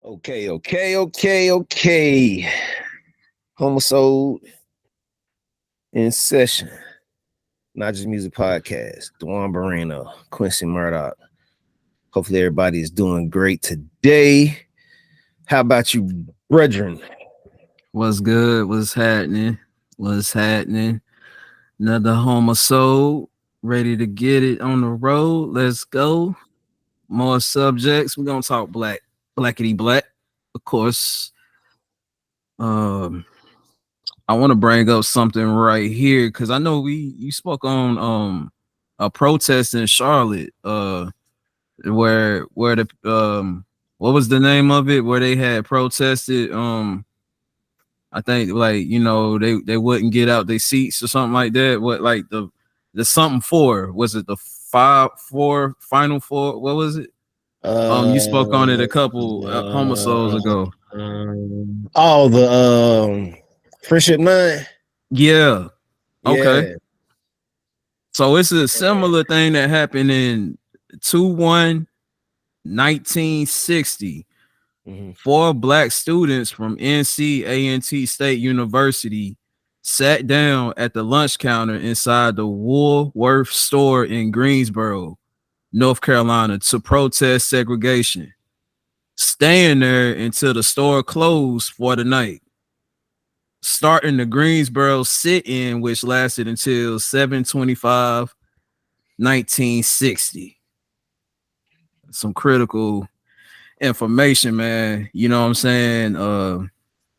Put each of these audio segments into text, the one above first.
Okay. Homeisode in session. Not just music podcast. Dwan Barrino, Quincy Murdoch. Hopefully everybody is doing great today. How about you, brethren? What's good? What's happening? What's happening? Another Homeisode, ready to get it on the road. Let's go. More subjects. We're gonna talk blackity black, of course. Um, I want to bring up something right here because I know you spoke on a protest in Charlotte, where the what was the name of it? Where they had protested I think they wouldn't get out their seats or something like that. What like the something four, was it the 5-4 final four? What was it? You spoke on it a couple homisodes ago. The Friendship 9. Yeah. Okay. Yeah. So it's a similar thing that happened in 2/1/1960. Mm-hmm. 4 black students from NC State University sat down at the lunch counter inside the Woolworth store in Greensboro, North Carolina, to protest segregation, staying there until the store closed for the night. Starting the Greensboro sit-in, which lasted until 7/25/1960. Some critical information, man. You know what I'm saying?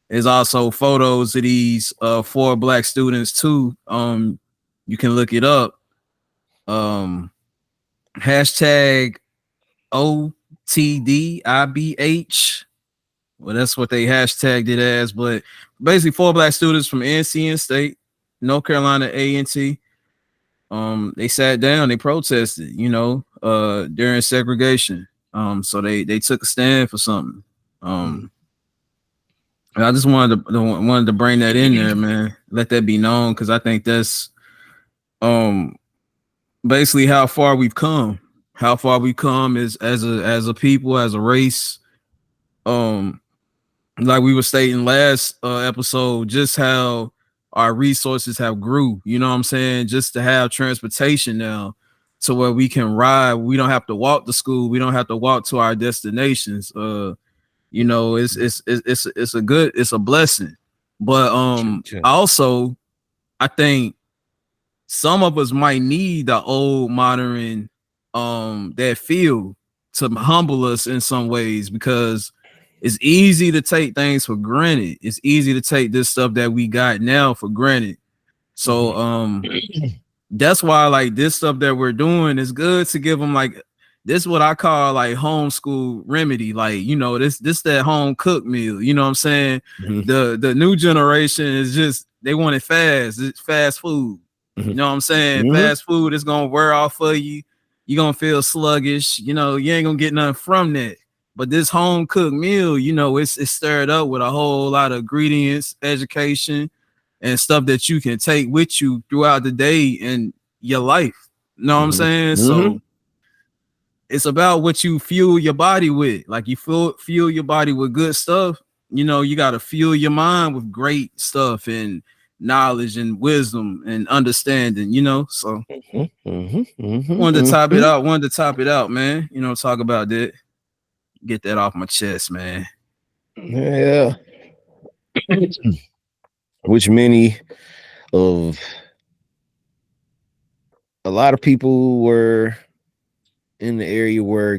There's also photos of these 4 black students too. You can look it up. Hashtag OTDIBH. Well, that's what they hashtagged it as. But basically, 4 black students from NC State, North Carolina A&T. They sat down, they protested, during segregation. So they took a stand for something. I just wanted to bring that in there, man. Let that be known, because I think that's basically how far we've come. How far we've come is as a people, as a race. Like we were stating last episode, just how our resources have grew. You know what I'm saying? Just to have transportation now, to where we can ride. We don't have to walk to school. We don't have to walk to our destinations. It's a blessing. But also, I think some of us might need the old modern that feel to humble us in some ways, because it's easy to take things for granted. It's easy to take this stuff that we got now for granted. So that's why, like, this stuff that we're doing is good to give them, like, this is what I call like homeschool remedy. Like, this that home cooked meal. You know what I'm saying? Mm-hmm. The new generation is just, they want it fast. It's fast food. Mm-hmm. You know what I'm saying? Mm-hmm. Fast food is gonna wear off for you. You're gonna feel sluggish. You ain't gonna get nothing from that. But this home cooked meal, it's stirred up with a whole lot of ingredients, education, and stuff that you can take with you throughout the day and your life. You know what I'm saying? So it's about what you fuel your body with. Like, you fuel your body with good stuff. You got to fuel your mind with great stuff and knowledge and wisdom and understanding, So wanted to top it out, man. Talk about that. Get that off my chest, man. Yeah. Which many of a lot of people were in the area where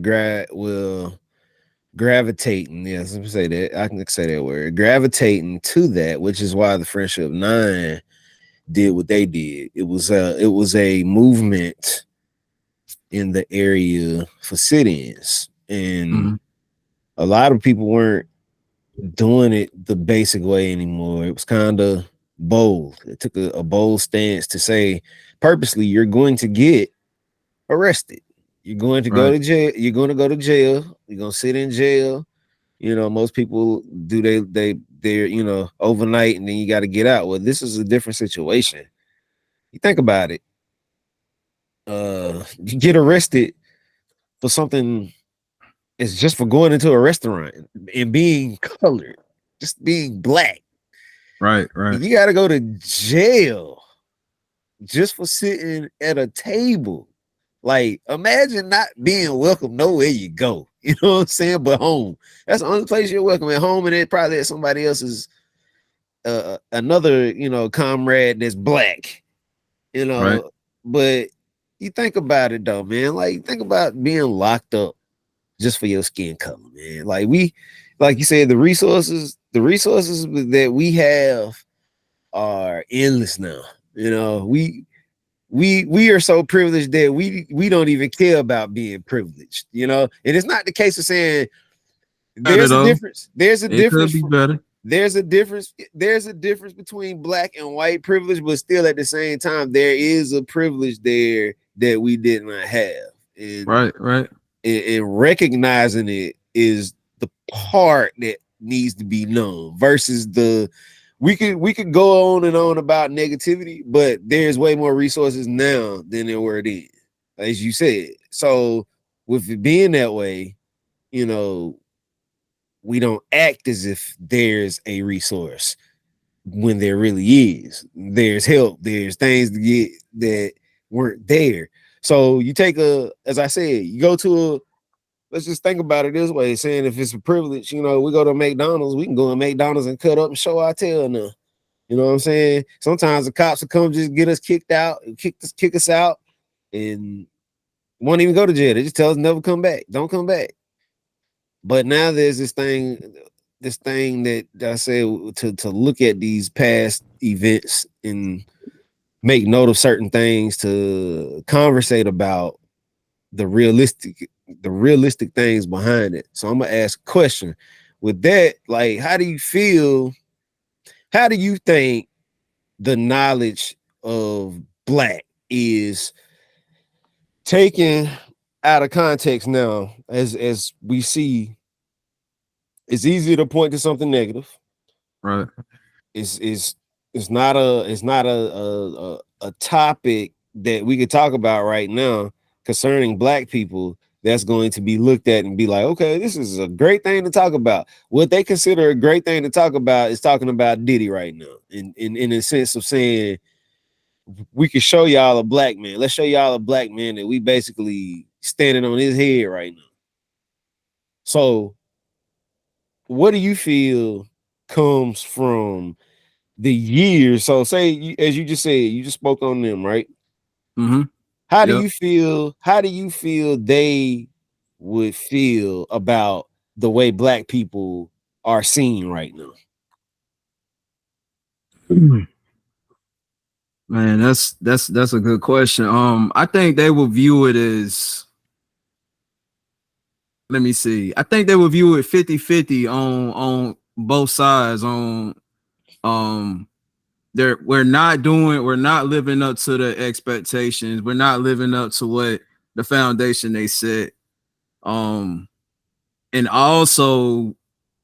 gravitating. Yes, let me say that. I can say that word. Gravitating to that, which is why the Friendship 9 did what they did. It was a movement in the area for sit-ins, and a lot of people weren't doing it the basic way anymore. It was kind of bold. It took a bold stance to say, purposely, you're going to get arrested. You're going to go to jail. You're going to go to jail. You're going to sit in jail. Most people do they're overnight, and then you got to get out. Well, this is a different situation. You think about it. You get arrested for something is just for going into a restaurant and being colored, just being black. Right, right, And you got to go to jail just for sitting at a table. Like, imagine not being welcome nowhere you go. You know what I'm saying? But home. That's the only place you're welcome at home, and it probably at somebody else's another, comrade that's black, you right. know. But you think about it though, man. Like, think about being locked up just for your skin color, man. Like you said, the resources that we have are endless now. We are so privileged that we don't even care about being privileged, and it's not the case of saying Better there's a though. difference there's a It could difference be better. there's a difference between black and white privilege, but still at the same time there is a privilege there that we did not have, and Right, right. recognizing it is the part that needs to be known versus the we could go on and on about negativity, but there's way more resources now than there were then, as you said. So with it being that way, you know, we don't act as if there's a resource when there really is. There's help, there's things to get that weren't there. So you take as I said, you go to let's just think about it this way, saying if it's a privilege, we go to McDonald's, we can go to McDonald's and cut up and show our tail now. You know what I'm saying? Sometimes the cops will come just get us kicked out, kick us out, and won't even go to jail. They just tell us never come back. Don't come back. But now there's this thing that I said to look at these past events and make note of certain things to conversate about the realistic things behind it. So I'm gonna ask a question. With that, like, how do you feel? How do you think the knowledge of black is taken out of context now? As we see, it's easy to point to something negative. Right. It's not a topic that we could talk about right now concerning black people that's going to be looked at and be like, okay, this is a great thing to talk about. What they consider a great thing to talk about is talking about Diddy right now, in the sense of saying we can show y'all a black man. Let's show y'all a black man that we basically standing on his head right now. So what do you feel comes from the years? So say, as you just said, you just spoke on them, right? Mm-hmm. How do Yep. you feel? How do you feel they would feel about the way black people are seen right now? Man, that's a good question. I think they will view it as, let me see. I think they will view it 50-50 on both sides. On um we're not living up to the expectations. We're not living up to what the foundation they set. Um and also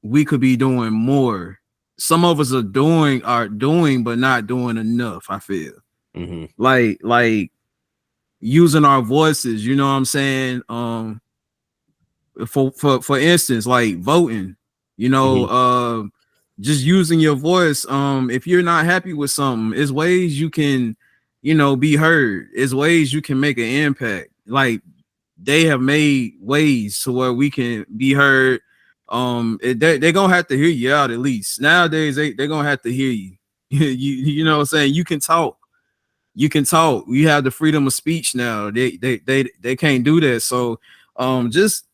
we could be doing more. Some of us are doing but not doing enough, I feel. Mm-hmm. Like using our voices, you know what I'm saying? For instance, like voting, you know, Mm-hmm. just using your voice. If you're not happy with something, it's ways you can, be heard. It's ways you can make an impact. Like they have made ways to where we can be heard. They're gonna have to hear you out at least. Nowadays, they're gonna have to hear you. You know what I'm saying? You have the freedom of speech now. They can't do that. So just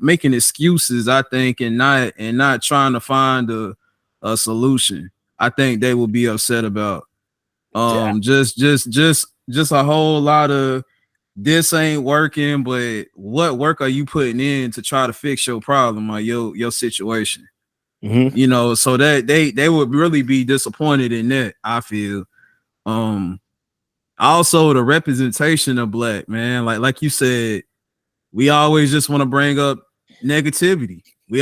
making excuses, I think, and not trying to find a solution, I think they will be upset about. Yeah. Just a whole lot of this ain't working, but what work are you putting in to try to fix your problem or your situation? Mm-hmm. So that they would really be disappointed in that, I feel. um Also the representation of black, man, like you said, we always just want to bring up negativity. The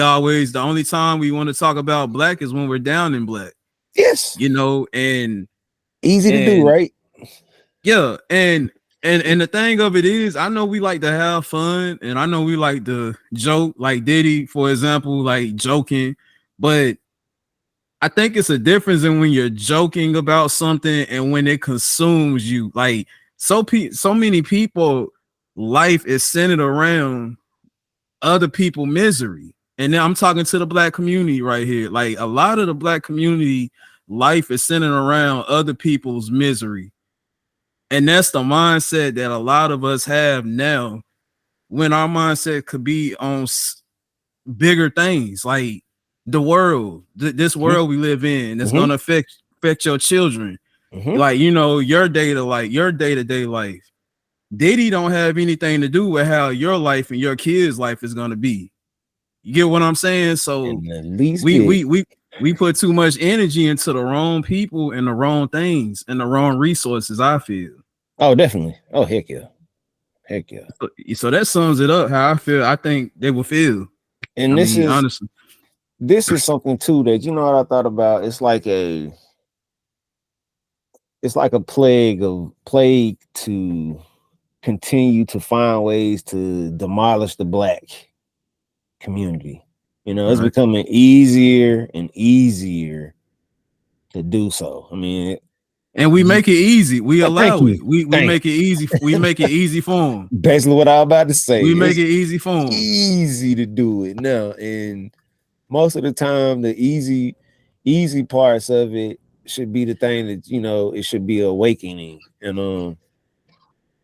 only time we want to talk about black is when we're down in black, Yes. you know. and Easy to do, and right? yeah, and And the thing of it is, I know we like to have fun, and I know we like to joke, like Diddy, for example, like joking. But I think it's a difference in when you're joking about something and when it consumes you. Like so many people, life is centered around other people misery. And then I'm talking to the black community right here. Like a lot of the black community life is centered around other people's misery. And that's the mindset that a lot of us have now when our mindset could be on bigger things like the world, this Mhm, world we live in that's mhm, going to affect your children. mhm. Like, your day to like your day-to-day life. Diddy don't have anything to do with how your life and your kids' life is going to be. You get what I'm saying? So And the least we bit. we we we put too much energy into the wrong people and the wrong things and the wrong resources, I feel. Oh, definitely. Oh, heck yeah. Heck yeah. So that sums it up how I feel. I think they will feel. I And this mean, is honestly. this is something too that you know what I thought about. It's like a plague to continue to find ways to demolish the black community. You know, All it's right. becoming easier and easier to do so. I mean, And we make it easy. We thank allow you. it. We Thank make it easy. We make it easy for them. you. Basically what I was about to say. We make It's it easy for them. easy to do it now. And most of the time the easy parts of it should be the thing that it should be awakening. And I'm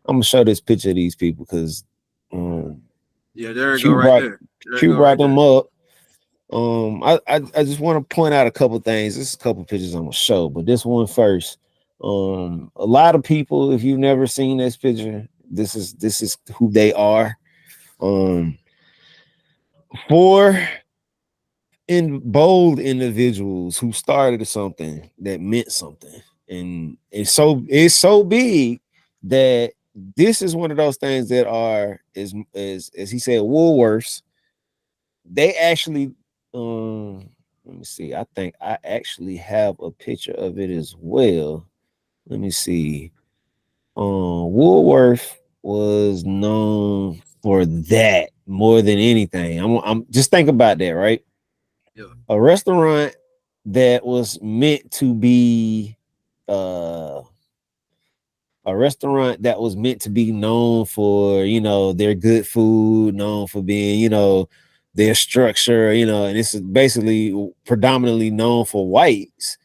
gonna show this picture of these people because um Yeah, there it go q right brought there. There it q go brought right there. them up. I just want to point out a couple things. This is a couple pictures I'm gonna show, but this one first. A lot of people, if you've never seen this picture, this is who they are. um Four in bold individuals who started something that meant something, and it's so big that this is one of those things that are as he said, Woolworths. They actually, let me see. I think I actually have a picture of it as well. Let me see. Woolworth was known for that more than anything. I'm just think about that, right? Yeah. A restaurant that was meant to be uh a restaurant that was meant to be known for their good food, known for being their structure, and this is basically predominantly known for whites.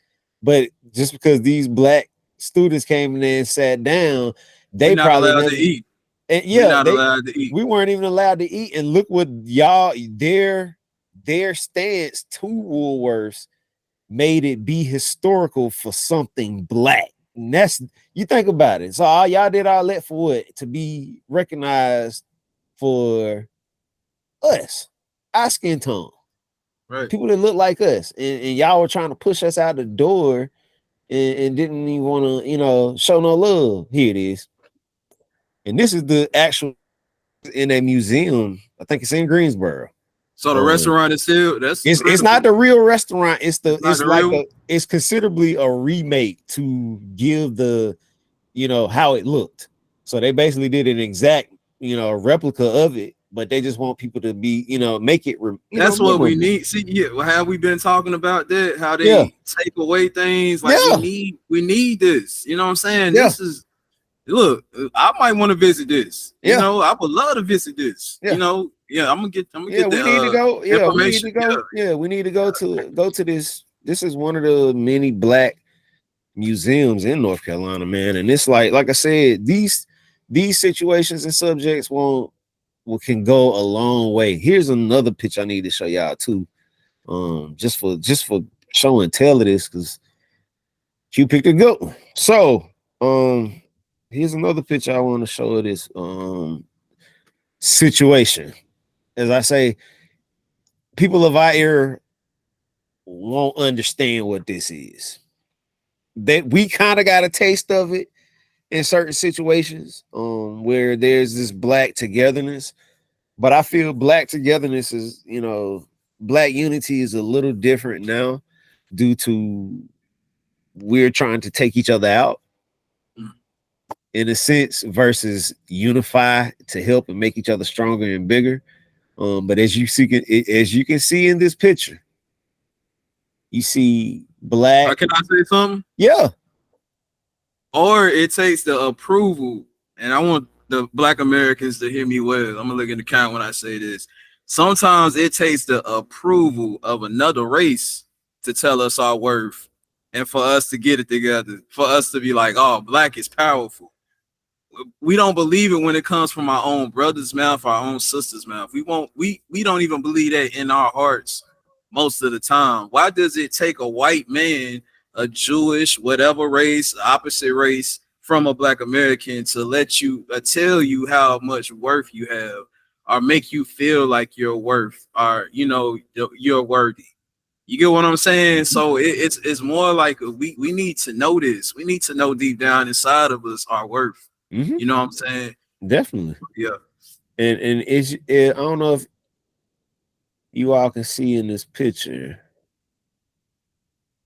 But just because these black students came in there and sat down, We they not probably allowed to never. eat. And We yeah, not they allowed to eat. we weren't even allowed to eat. And look what their stance to Woolworths made it be historical for something black. And that's, you think about it. So all y'all did all that for what? To be recognized for us, our skin tone, Right. people that look like us, and y'all were trying to push us out the door and didn't even want to, show no love. Here it is, and this is the actual in a museum. I think it's in Greensboro. So the Um, restaurant is still that's it's not critical. the real restaurant. It's not It's the like real one. it's considerably a remake to give the how it looked. So they basically did an exact replica of it, but they just want people to be make it That's what we memorable. need. See, yeah, well, have we been talking about that? How Yeah, they take away things like we yeah, need this. You know what I'm saying? yeah, This is look, I might want to visit this. yeah, I would love to visit this. yeah. Yeah, I'm gonna Yeah, get we the need to go. Yeah, we need information. to go. Yeah, we need to go to this. This is one of the many black museums in North Carolina, man. And it's like I said, these situations and subjects can go a long way. Here's another picture I need to show y'all too. Just for show and tell of this, because Q picked a good one. So here's another picture I want to show of this situation. As I say, people of our era won't understand what this is. That we kind of got a taste of it in certain situations where there's this black togetherness, but I feel black togetherness is, black unity is a little different now due to we're trying to take each other out. in a sense versus unify to help and make each other stronger and bigger. But as you can see in this picture, you see black. Can I say something? Yeah. Or it takes the approval, and I want the Black Americans to hear me well. I'm gonna look in the count when I say this. Sometimes it takes the approval of another race to tell us our worth, and for us to get it together, for us to be like, "Oh, black is powerful." We don't believe it when it comes from our own brother's mouth, our own sister's mouth. We don't even believe that in our hearts most of the time. Why does it take a white man, a Jewish, whatever race, opposite race from a black American to let you tell you how much worth you have or make you feel like you're worth or you're worthy? You get what I'm saying? So it's more like we need to know this. We need to know deep down inside of us our worth. Mm-hmm. You know what I'm saying? Definitely. Yeah. And I don't know if you all can see in this picture,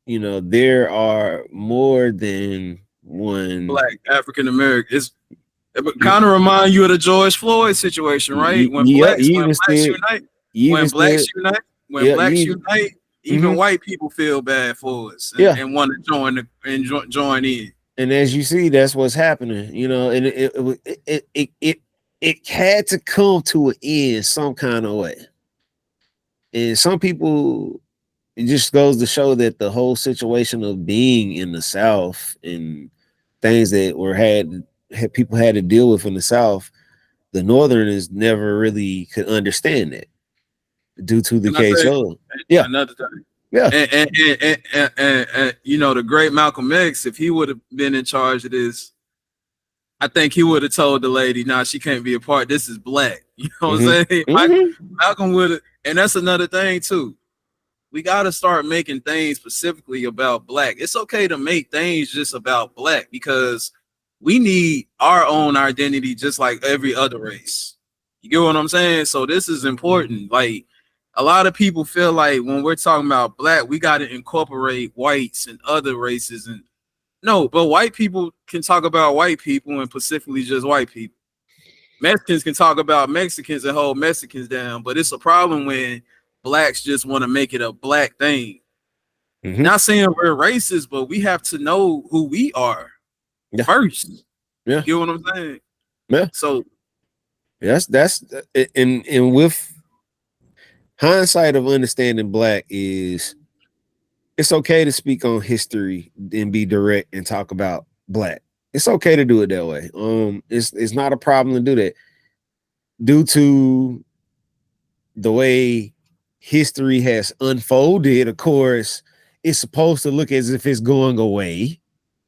there are more than one. Black African American. It kind of remind you of the George Floyd situation, right? When Yeah, blacks unite, you even said, when yeah, blacks unite, even mm-hmm. white people feel bad for us Yeah. and want to join in. And as you see, that's what's happening, and it had to come to an end some kind of way. And some people, it just goes to show that the whole situation of being in the South and things that had people had to deal with in the South, the Northerners never really could understand that due to the Can I say KSO. Yeah. another thing? Yeah. And the great Malcolm X, if he would have been in charge of this, I think he would have told the lady, "Nah, she can't be a part. This is black." You know what I'm saying? Mm-hmm. Malcolm would have, and that's another thing too. We got to start making things specifically about black. It's okay to make things just about black because we need our own identity just like every other race. You get what I'm saying? So this is important. Like a lot of people feel like when we're talking about black, we got to incorporate whites and other races. And no, but white people can talk about white people and specifically just white people. Mexicans can talk about Mexicans and hold Mexicans down, but it's a problem when blacks just want to make it a black thing. Mm-hmm. Not saying we're racist, but we have to know who we are first. Yeah. You get what I'm saying? Yeah. So that's and with hindsight of understanding black is it's okay to speak on history and be direct and talk about black. It's okay to do it that way. It's not a problem to do that. Due to the way history has unfolded, of course, it's supposed to look as if it's going away.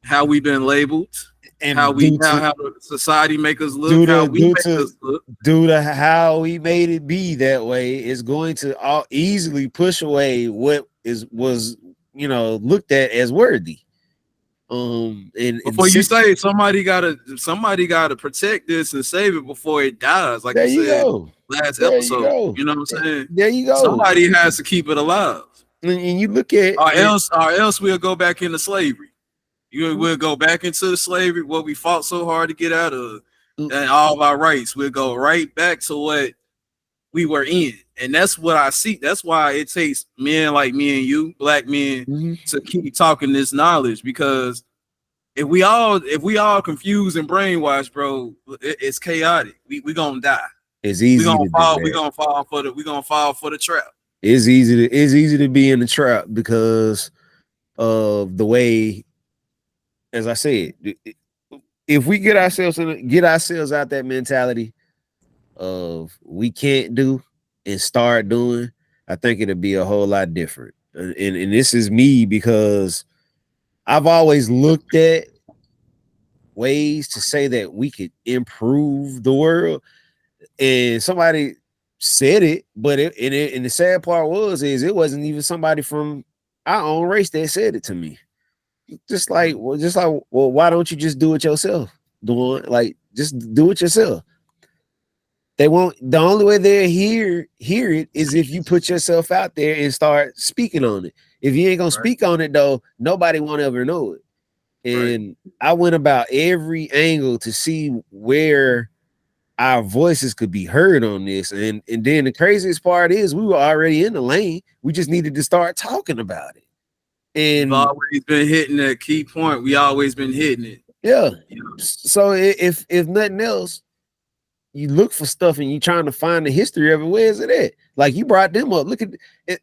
How we've been labeled, and how the society make us look, due to how we made it be that way, is going to easily push away what was looked at as worthy. And before you say somebody gotta protect this and save it before it dies, like you said last episode. You know what I'm saying? There you go. Somebody has to keep it alive. And you look at or else we'll go back into slavery. We'll go back into the slavery what we fought so hard to get out of, and all of our rights. We'll go right back to what we were in. And that's what I see. That's why it takes men like me and you, black men, to keep talking this knowledge. Because if we all confused and brainwashed, bro, it's chaotic. We gonna die. It's easy. We're gonna fall for the trap. It's easy to be in the trap because of the way, as I said, if we get ourselves out that mentality of we can't do and start doing, I think it'll be a whole lot different. And this is me because I've always looked at ways to say that we could improve the world, and somebody said it, but and the sad part is it wasn't even somebody from our own race that said it to me. Just like, well, why don't you just do it yourself? Just do it yourself. They won't. The only way they hear it is if you put yourself out there and start speaking on it. If you ain't gonna speak on it, though, nobody won't ever know it. Right. And I went about every angle to see where our voices could be heard on this. And then the craziest part is we were already in the lane. We just needed to start talking about it. We've And always been hitting that key point. We always been hitting it. yeah. You know? So if nothing else, you look for stuff and you trying to find the history of it. Where is it at? Like you brought them up. Look at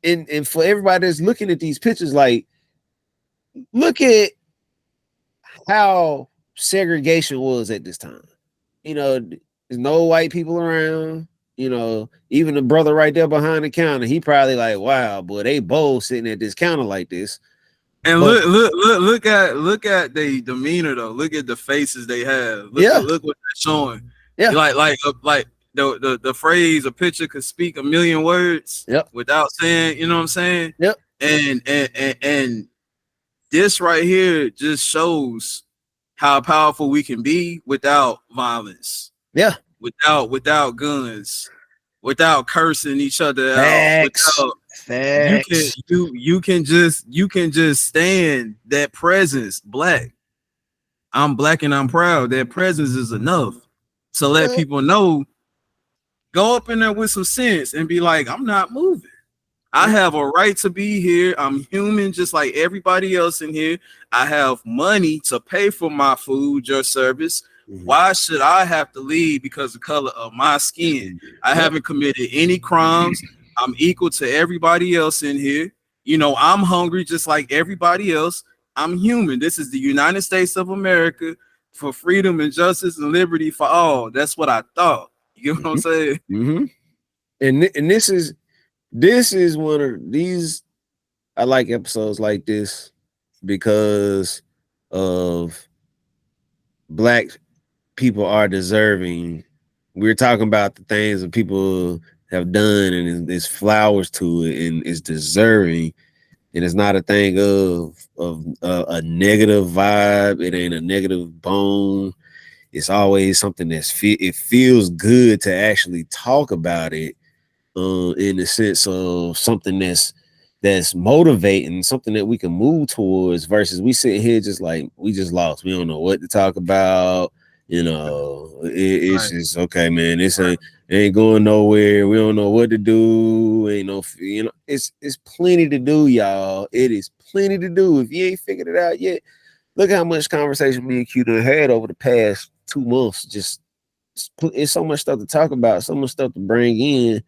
and for everybody that's looking at these pictures, like look at how segregation was at this time. You know, there's no white people around. You know, even the brother right there behind the counter, he probably like, wow, boy, they both sitting at this counter like this. And But look at the demeanor though. Look at the faces they have. yeah, Look what they're showing. yeah, Like the phrase a picture could speak a million words yep, without saying, you know what I'm saying? yep, And this right here just shows how powerful we can be without violence, yeah. without guns, without cursing each other out, Facts, without facts. you can just stand that presence. Black, I'm black and I'm proud. That presence is enough to let Yeah. people know. Go up in there with some sense and be like, I'm not moving. I Yeah. have a right to be here. I'm human just like everybody else in here. I have money to pay for my food, your service. Mhm. Why should I have to leave because of the color of my skin? I Yep. haven't committed any crimes. I'm equal to everybody else in here. You know, I'm hungry just like everybody else. I'm human. This is the United States of America for freedom and justice and liberty for all. That's what I thought. You know what I'm Mhm. saying? Mhm. And this is one of these. I like episodes like this because of black people are deserving. We're talking about the things that people have done, and it's flowers to it, and it's deserving, and it's not a thing of a negative vibe. It ain't a negative bone. It's always something it feels good to actually talk about it, in the sense of something that's motivating, something that we can move towards versus we sit here just like we just lost. We don't know what to talk about. You know, it's Right, just okay, man. This right. ain't going nowhere. We don't know what to do. Ain't no, it's plenty to do, y'all. It is plenty to do. If you ain't figured it out yet, look how much conversation me and Q done had over the past 2 months. Just it's so much stuff to talk about, so much stuff to bring in.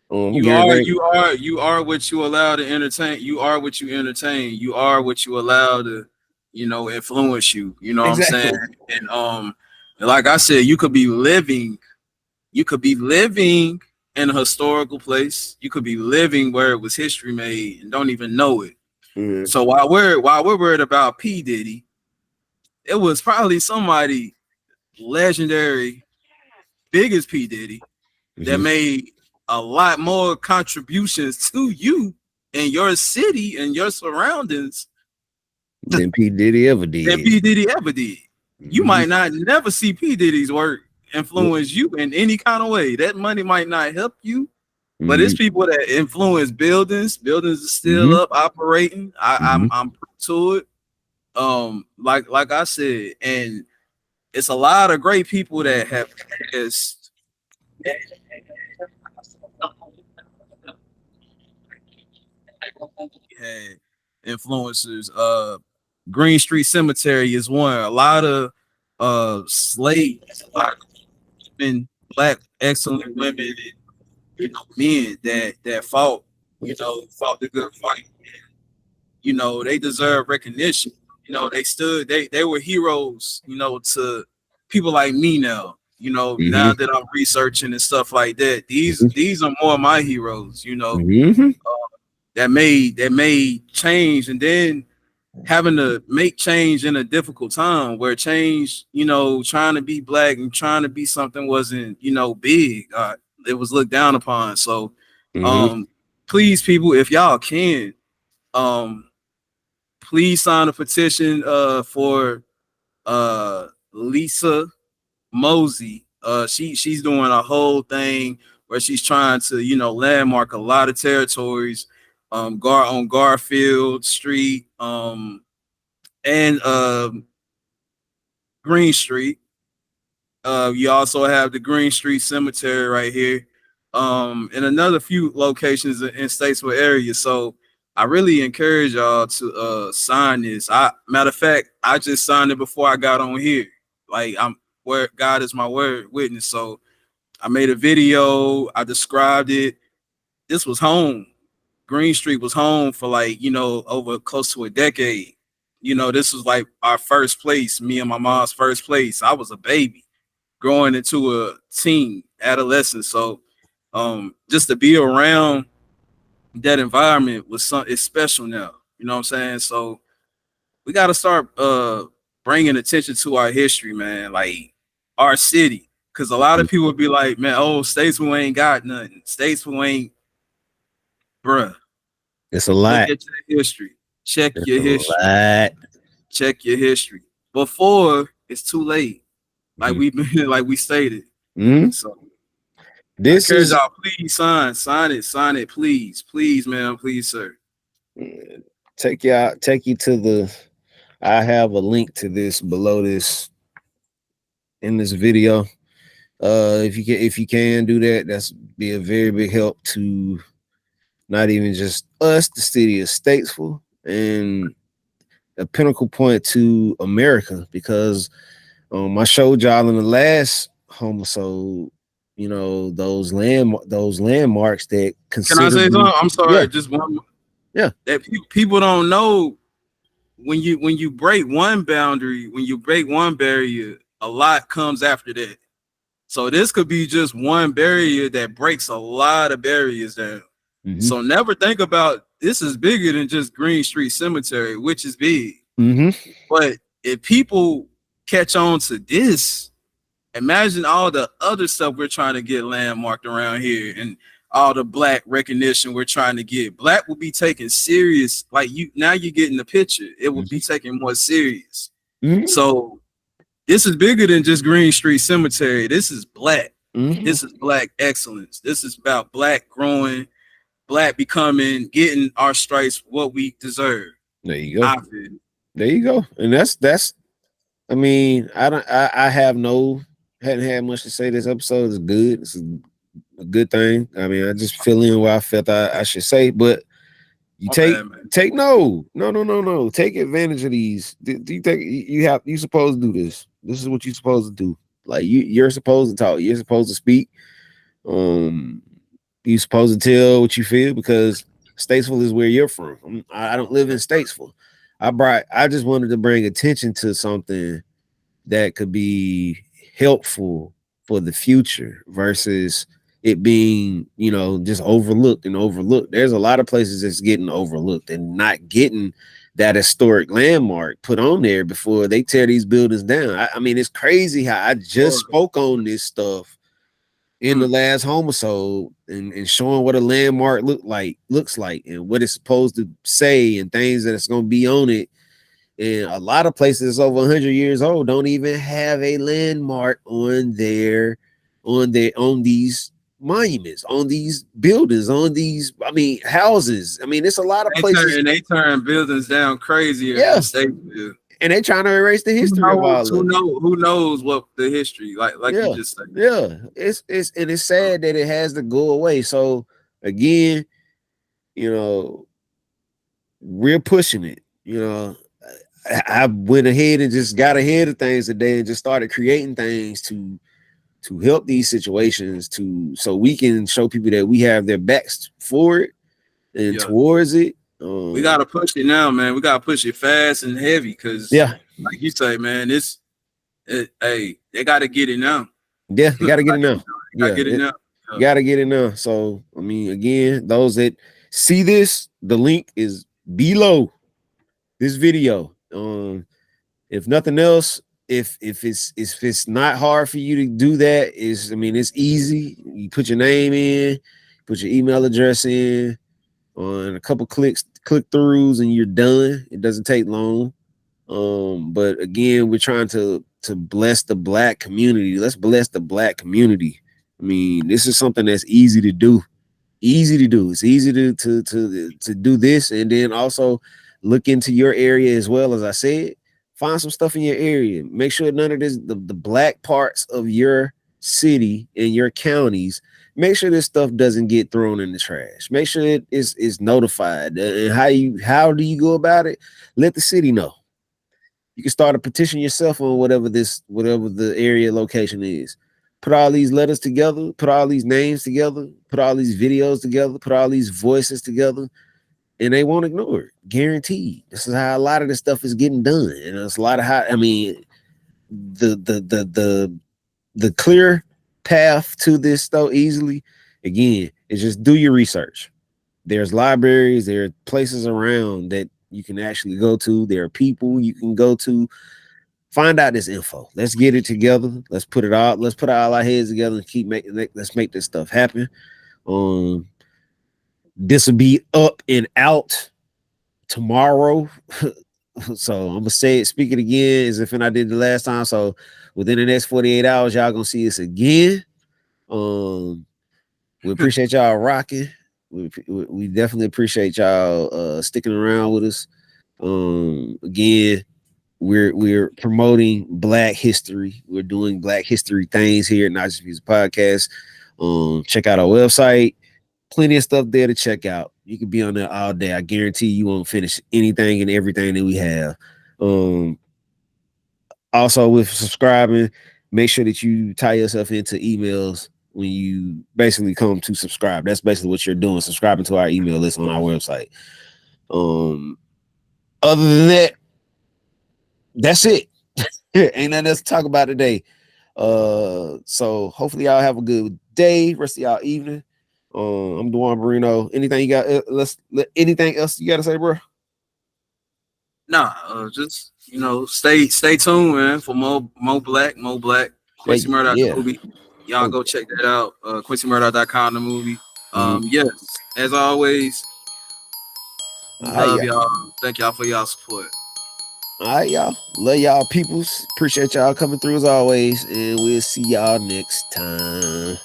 I'm You getting are, ready. you are, you are what you allow to entertain. You are what you entertain. You are what you allow to, influence you. You know what I'm saying? Exactly. And like I said, you could be living in a historical place. You could be living where it was history made and don't even know it. Mm-hmm. So while we're worried about P Diddy, it was probably somebody legendary, big as P Diddy, that Mm-hmm. made a lot more contributions to you and your city and your surroundings Than P Diddy ever than did. P. Diddy ever did. You Mm-hmm. might not never see P. Diddy's work influence you in any kind of way. That money might not help you, but it's Mm-hmm. people that influence buildings. Buildings are still Mm-hmm. up, operating. Mm-hmm. I'm to it. Like I said, and it's a lot of great people that have just had influencers. Green Street Cemetery is one. A lot of slaves, a lot of women, black excellent women, and men that fought the good fight. They deserve recognition. They were heroes. To people like me now. Now Mm-hmm. that I'm researching and stuff like that, these are more my heroes. Mm-hmm. That made change, and then having to make change in a difficult time where change, trying to be black and trying to be something wasn't, big. It was looked down upon. So, Mm-hmm. um, please, people, if y'all can, um, please sign a petition for Lisa Mosey. She's doing a whole thing where she's trying to, landmark a lot of territories, on Garfield Street, and Green Street. You also have the Green Street Cemetery right here, and another few locations in Statesville area. So I really encourage y'all to sign this. I matter of fact, I just signed it before I got on here. Like I'm where God is my word witness. So I made a video. I described it. This was home. Green Street was home for like over close to a decade. This was like our first place. Me and my mom's first place. I was a baby growing into a teen adolescent. So just to be around that environment was something it's special now. You know what I'm saying? So we got to start bringing attention to our history, man, like our city. Because a lot of people would be like, man, oh, Statesville ain't got nothing. Statesville ain't, bruh. It's a Look lot. at your history. Check It's your a history. lot. Check your history before it's too late. Like Mhm. we've been, like we stated. Mhm. So I This encourage is y'all, please sign it, please, man, please, sir. take you to the. I have a link to this below this in this video. If you can do that, that's be a very big help to not even just us, the city of Statesville, and a pinnacle point to America, because I showed y'all in the last Homeisode, those landmarks that Can I say considerably, something? I'm yeah, sorry, just one. yeah, That people don't know when you break one boundary, when you break one barrier, a lot comes after that. So this could be just one barrier that breaks a lot of barriers down. mm-hmm, So never think about this is bigger than just Green Street Cemetery, which is big. mm-hmm, But if people catch on to this, imagine all the other stuff we're trying to get landmarked around here and all the black recognition we're trying to get. Black will be taken serious. Like now you're getting the picture. It will be taken more serious. mm-hmm, So this is bigger than just Green Street Cemetery. This is black. mm-hmm. This is black excellence. This is about black growing, black becoming, getting our stripes what we deserve. There you go. I feel. There you go. And that's. I mean, I don't. I have no. Hadn't had much to say. This episode is good. It's a good thing. I mean, I just fill in where I felt I should say, but you My bad, man. take no. Take advantage of these. Do you think you supposed to do this? This is what you're supposed to do. Like you're supposed to talk. You're supposed to speak. Um, you're supposed to tell what you feel, because Statesville is where you're from. I don't live in Statesville. I just wanted to bring attention to something that could be helpful for the future versus it being, just overlooked. There's a lot of places that's getting overlooked and not getting that historic landmark put on there before they tear these buildings down. I mean, it's crazy how I just spoke on this stuff in the last Homeisode and showing what a landmark looks like and what it's supposed to say and things that it's going to be on it. And a lot of places over 100 years old don't even have a landmark on these monuments, on these buildings, on these, houses. I mean, it's a lot of places. They turn buildings down crazier Yeah. in Statesville. And they're trying to erase the history of all of it. Who knows what the history, like yeah. you just said. Yeah. It's sad that it has to go away. So again, we're pushing it. I went ahead and just got ahead of things today and just started creating things to help these situations, so we can show people that we have their backs for it and towards it. We gotta push it now, man. We gotta push it fast and heavy, because like you say, man, hey, they gotta get it now. Yeah, you gotta get it now. Get it now. You gotta get it now. So I mean, again, those that see this, the link is below this video. If nothing else, if it's not hard for you to do that, it's easy. You put your name in, put your email address in, on a couple click throughs, and you're done. It doesn't take long. But again, we're trying to bless the black community. Let's bless the black community. I mean, this is something that's easy to do. It's easy to do this, and then also look into your area as well. As I said, find some stuff in your area. Make sure none of this, the black parts of your city and your counties, make sure this stuff doesn't get thrown in the trash. Make sure it is notified. And how do you go about it? Let the city know. You can start a petition yourself on whatever the area location is. Put all these letters together, put all these names together, put all these videos together, put all these voices together, and they won't ignore it. Guaranteed. This is how a lot of this stuff is getting done. And it's a lot of how, I mean, the clear path to this though easily, again, is just do your research. There's libraries, there are places around that you can actually go to. There are people you can go to. Find out this info. Let's get it together. Let's put all our heads together and let's make this stuff happen. This will be up and out tomorrow. So I'm gonna speak it again as if I did the last time. So within the next 48 hours, y'all gonna see us again. We appreciate y'all rocking. We definitely appreciate y'all sticking around with us. Again, we're promoting Black history. We're doing Black history things here at Not Just Music Podcast. Check out our website. Plenty of stuff there to check out. You can be on there all day. I guarantee you won't finish anything and everything that we have. Also, with subscribing, make sure that you tie yourself into emails when you basically come to subscribe. That's basically what you're doing, subscribing to our email list on our website. Other than that, that's it. Ain't nothing else to talk about today. So hopefully y'all have a good day, rest of y'all evening. I'm Duane Marino. Anything you got? Anything else you got to say, bro? Nah, just stay tuned, man, for more black. Quincy Murdoch the movie. Y'all go check that out. QuincyMurdoch.com the movie. Yes, as always, love y'all. Thank y'all for y'all support. All right, y'all. Love y'all peoples. Appreciate y'all coming through as always. And we'll see y'all next time.